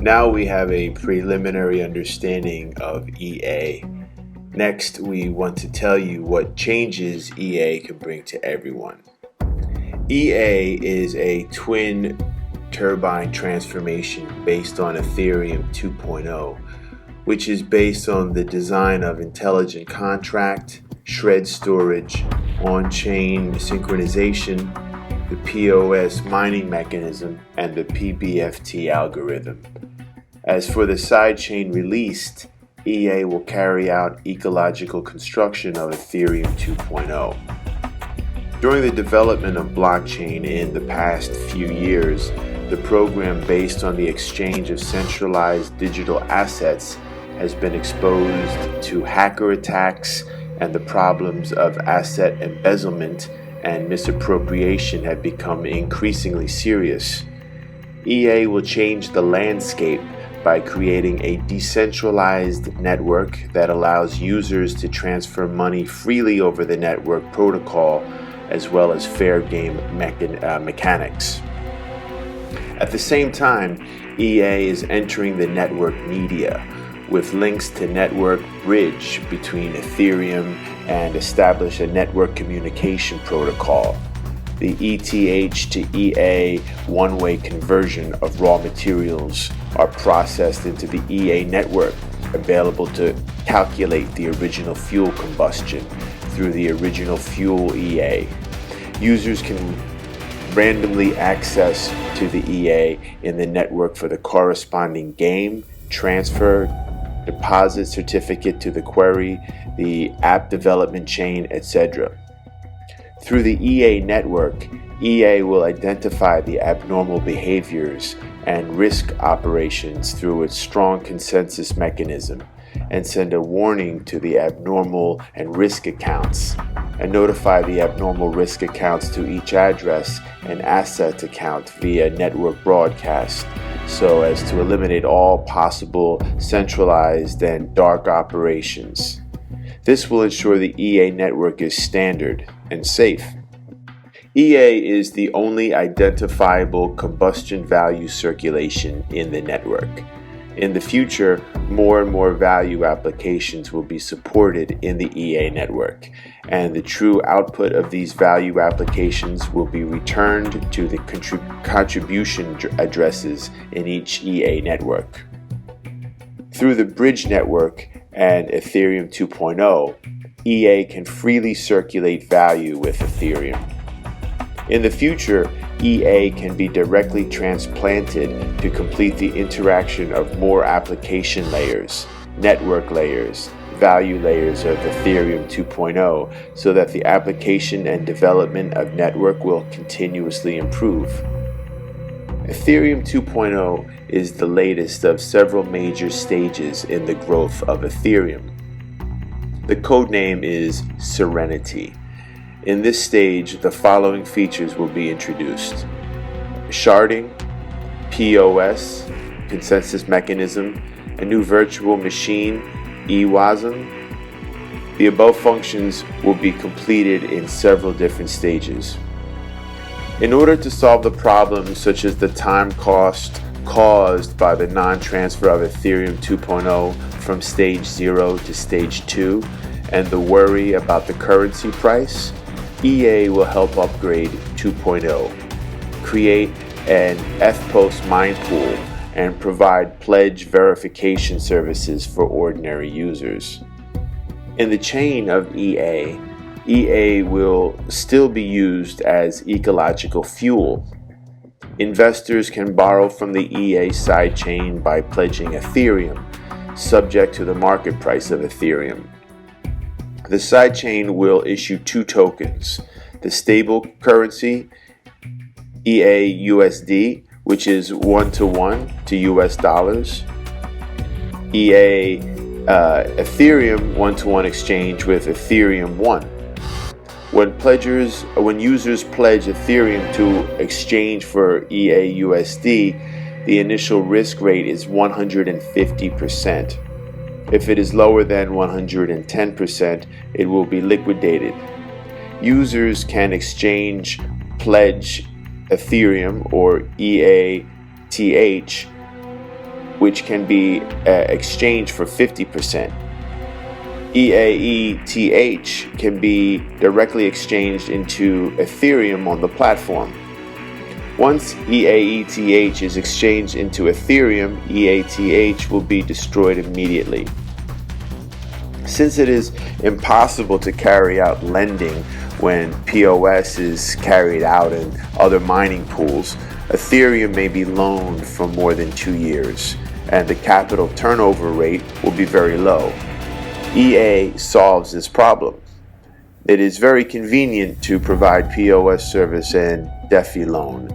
Now we have a preliminary understanding of EA. Next, we want to tell you what changes EA can bring to everyone. EA is a twin turbine transformation based on Ethereum 2.0, which is based on the design of intelligent contract, shred storage, on-chain synchronization, the POS mining mechanism, and the PBFT algorithm. As for the sidechain released, EA will carry out ecological construction of Ethereum 2.0. During the development of blockchain in the past few years, the program based on the exchange of centralized digital assets has been exposed to hacker attacks, and the problems of asset embezzlement and misappropriation have become increasingly serious. EA will change the landscape by creating a decentralized network that allows users to transfer money freely over the network protocol, as well as fair game mechanics. At the same time, EA is entering the network media with links to network bridge between Ethereum and establish a network communication protocol. The ETH to EA one-way conversion of raw materials are processed into the EA network, available to calculate the original fuel combustion through the original fuel EA. Users can randomly access to the EA in the network for the corresponding game, transfer, deposit certificate to the query, the app development chain, etc. Through the EA network, EA will identify the abnormal behaviors and risk operations through its strong consensus mechanism and send a warning to the abnormal and risk accounts, and notify the abnormal risk accounts to each address and asset account via network broadcast, so as to eliminate all possible centralized and dark operations. This will ensure the EA network is standard and safe. EA is the only identifiable combustion value circulation in the network. In the future, more and more value applications will be supported in the EA network, and the true output of these value applications will be returned to the contribution addresses in each EA network. Through the bridge network and Ethereum 2.0, EA can freely circulate value with Ethereum. In the future, EA can be directly transplanted to complete the interaction of more application layers, network layers, value layers of Ethereum 2.0, so that the application and development of network will continuously improve. Ethereum 2.0 is the latest of several major stages in the growth of Ethereum. The codename is Serenity. In this stage, the following features will be introduced: sharding, POS, consensus mechanism, a new virtual machine, EWASM. The above functions will be completed in several different stages. In order to solve the problems such as the time cost caused by the non-transfer of Ethereum 2.0 from stage 0 to stage 2 and the worry about the currency price, EA will help upgrade 2.0, create an FPOS mine pool, and provide pledge verification services for ordinary users. In the chain of EA will still be used as ecological fuel. Investors can borrow from the EA sidechain by pledging Ethereum, subject to the market price of Ethereum. The sidechain will issue two tokens: the stable currency EA USD, which is 1-to-1 to US dollars, EA Ethereum 1-to-1 exchange with Ethereum 1. When users pledge Ethereum to exchange for EA USD, the initial risk rate is 150%. If it is lower than 110%, it will be liquidated. Users can exchange pledge Ethereum or EATH which can be exchanged for 50%. EAETH can be directly exchanged into Ethereum on the platform. Once EAETH is exchanged into Ethereum, EATH will be destroyed immediately. Since it is impossible to carry out lending when POS is carried out in other mining pools, Ethereum may be loaned for more than 2 years, and the capital turnover rate will be very low. EA solves this problem. It is very convenient to provide POS service and DeFi loan.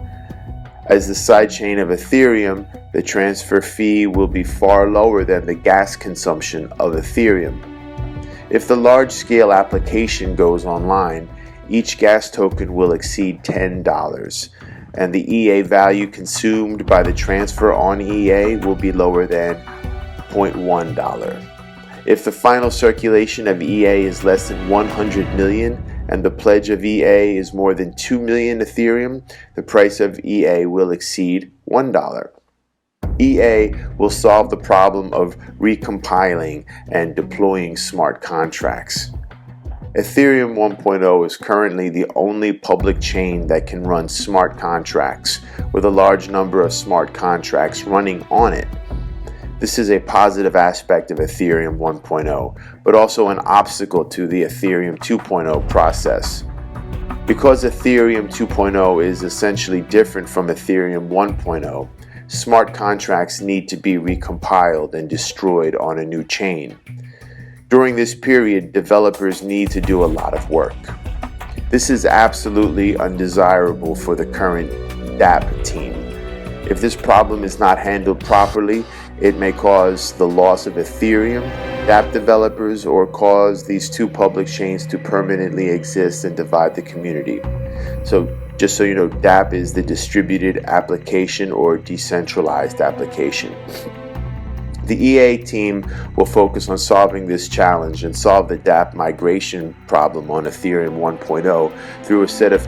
As the sidechain of Ethereum, the transfer fee will be far lower than the gas consumption of Ethereum. If the large-scale application goes online, each gas token will exceed $10, and the EA value consumed by the transfer on EA will be lower than $0.1. If the final circulation of EA is less than 100 million and the pledge of EA is more than 2 million Ethereum, the price of EA will exceed $1. EA will solve the problem of recompiling and deploying smart contracts. Ethereum 1.0 is currently the only public chain that can run smart contracts, with a large number of smart contracts running on it. This is a positive aspect of Ethereum 1.0, but also an obstacle to the Ethereum 2.0 process. Because Ethereum 2.0 is essentially different from Ethereum 1.0, smart contracts need to be recompiled and destroyed on a new chain. During this period, developers need to do a lot of work. This is absolutely undesirable for the current dApp team. If this problem is not handled properly, it may cause the loss of Ethereum, dApp developers, or cause these two public chains to permanently exist and divide the community. So just so you know, dApp is the distributed application or decentralized application. The EA team will focus on solving this challenge and solve the dApp migration problem on Ethereum 1.0 through a set of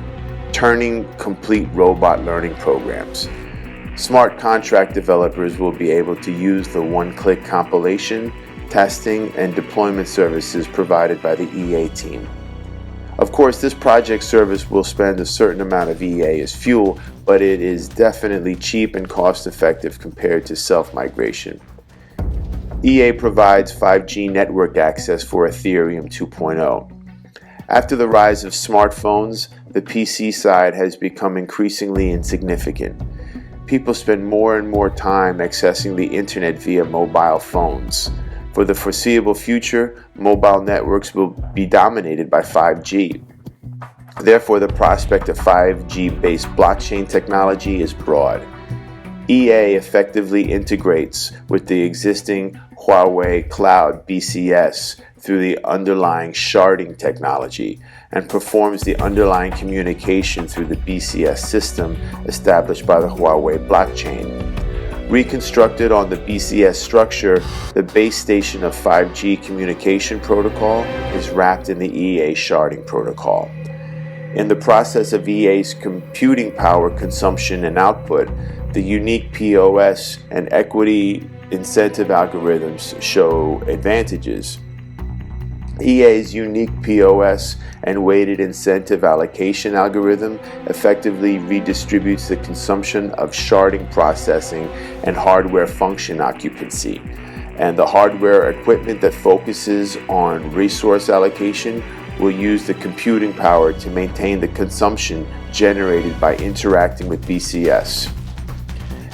turning complete robot learning programs. Smart contract developers will be able to use the one-click compilation, testing, and deployment services provided by the EA team. Of course, this project service will spend a certain amount of EA as fuel, but it is definitely cheap and cost-effective compared to self-migration. EA provides 5G network access for Ethereum 2.0. After the rise of smartphones, the PC side has become increasingly insignificant. People spend more and more time accessing the internet via mobile phones. For the foreseeable future, mobile networks will be dominated by 5G. Therefore, the prospect of 5G-based blockchain technology is broad. EA effectively integrates with the existing Huawei Cloud BCS through the underlying sharding technology and performs the underlying communication through the BCS system established by the Huawei blockchain. Reconstructed on the BCS structure, the base station of 5G communication protocol is wrapped in the EA sharding protocol. In the process of EA's computing power consumption and output, the unique POS and equity incentive algorithms show advantages. EA's unique POS and weighted incentive allocation algorithm effectively redistributes the consumption of sharding processing and hardware function occupancy, and the hardware equipment that focuses on resource allocation will use the computing power to maintain the consumption generated by interacting with BCS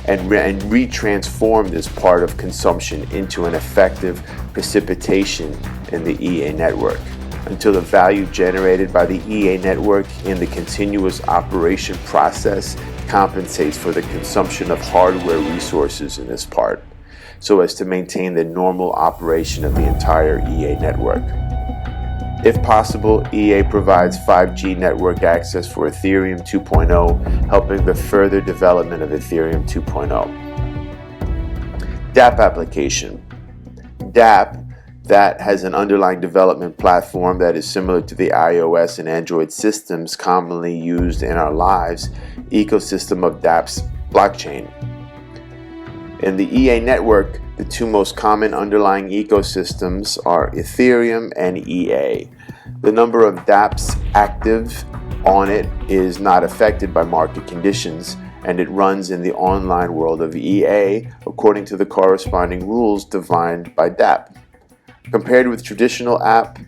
and retransform this part of consumption into an effective precipitation in the EA network until the value generated by the EA network in the continuous operation process compensates for the consumption of hardware resources in this part, so as to maintain the normal operation of the entire EA network. If possible, EA provides 5G network access for Ethereum 2.0, helping the further development of Ethereum 2.0. dApp application. dApp, that has an underlying development platform that is similar to the iOS and Android systems commonly used in our lives, ecosystem of dApp's blockchain. In the EA network, the two most common underlying ecosystems are Ethereum and EA. The number of dApps active on it is not affected by market conditions, and it runs in the online world of EA according to the corresponding rules defined by dApp. Compared with traditional app,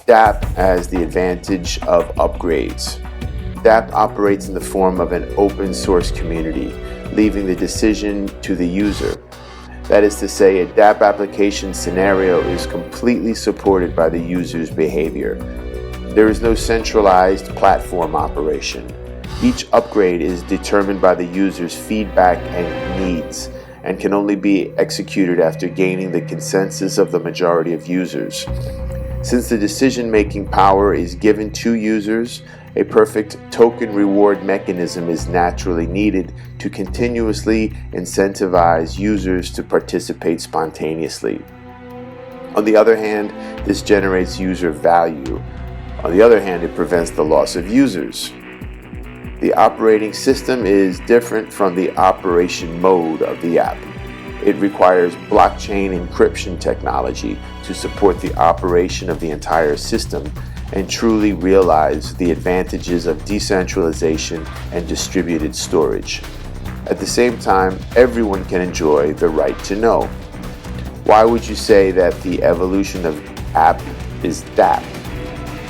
dApp has the advantage of upgrades. dApp operates in the form of an open source community, leaving the decision to the user. That is to say, a dApp application scenario is completely supported by the user's behavior. There is no centralized platform operation. Each upgrade is determined by the user's feedback and needs, and can only be executed after gaining the consensus of the majority of users. Since the decision-making power is given to users, a perfect token reward mechanism is naturally needed to continuously incentivize users to participate spontaneously. On the other hand, this generates user value. On the other hand, it prevents the loss of users. The operating system is different from the operation mode of the app. It requires blockchain encryption technology to support the operation of the entire system and truly realize the advantages of decentralization and distributed storage. At the same time, everyone can enjoy the right to know. Why would you say that the evolution of app is dApp?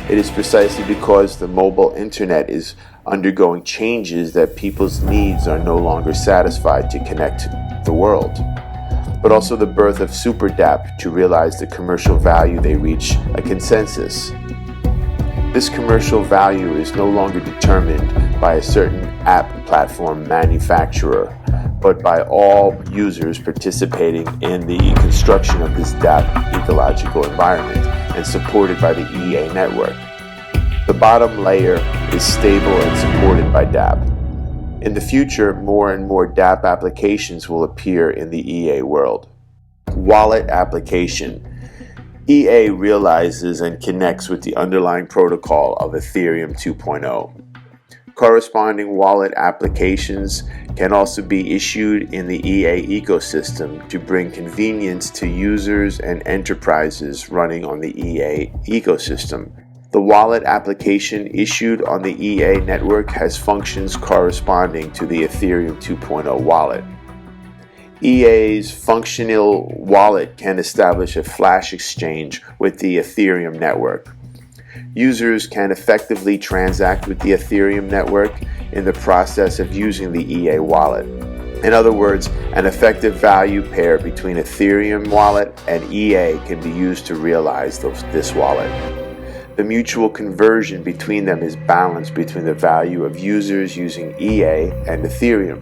It is precisely because the mobile internet is undergoing changes that people's needs are no longer satisfied to connect the world, but also the birth of Super dApp to realize the commercial value they reach a consensus. This commercial value is no longer determined by a certain app platform manufacturer, but by all users participating in the construction of this dApp ecological environment and supported by the EA network. The bottom layer is stable and supported by dApp. In the future, more and more dApp applications will appear in the EA world. Wallet application. EA realizes and connects with the underlying protocol of Ethereum 2.0. Corresponding wallet applications can also be issued in the EA ecosystem to bring convenience to users and enterprises running on the EA ecosystem. The wallet application issued on the EA network has functions corresponding to the Ethereum 2.0 wallet. EA's functional wallet can establish a flash exchange with the Ethereum network. Users can effectively transact with the Ethereum network in the process of using the EA wallet. In other words, an effective value pair between Ethereum wallet and EA can be used to realize this wallet. The mutual conversion between them is balanced between the value of users using EA and Ethereum.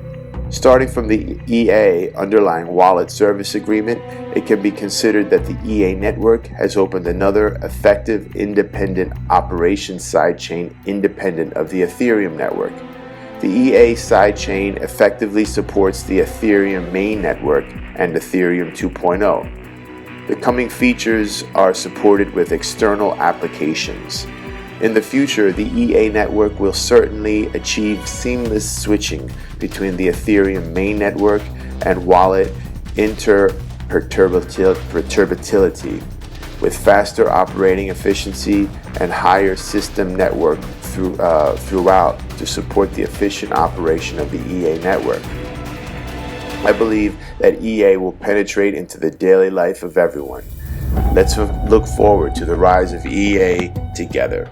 Starting from the EA underlying wallet service agreement, it can be considered that the EA network has opened another effective independent operation sidechain independent of the Ethereum network. The EA sidechain effectively supports the Ethereum main network and Ethereum 2.0. The coming features are supported with external applications. In the future, the EA network will certainly achieve seamless switching between the Ethereum main network and wallet interoperability, with faster operating efficiency and higher system network throughout to support the efficient operation of the EA network. I believe that EA will penetrate into the daily life of everyone. Let's look forward to the rise of EA together.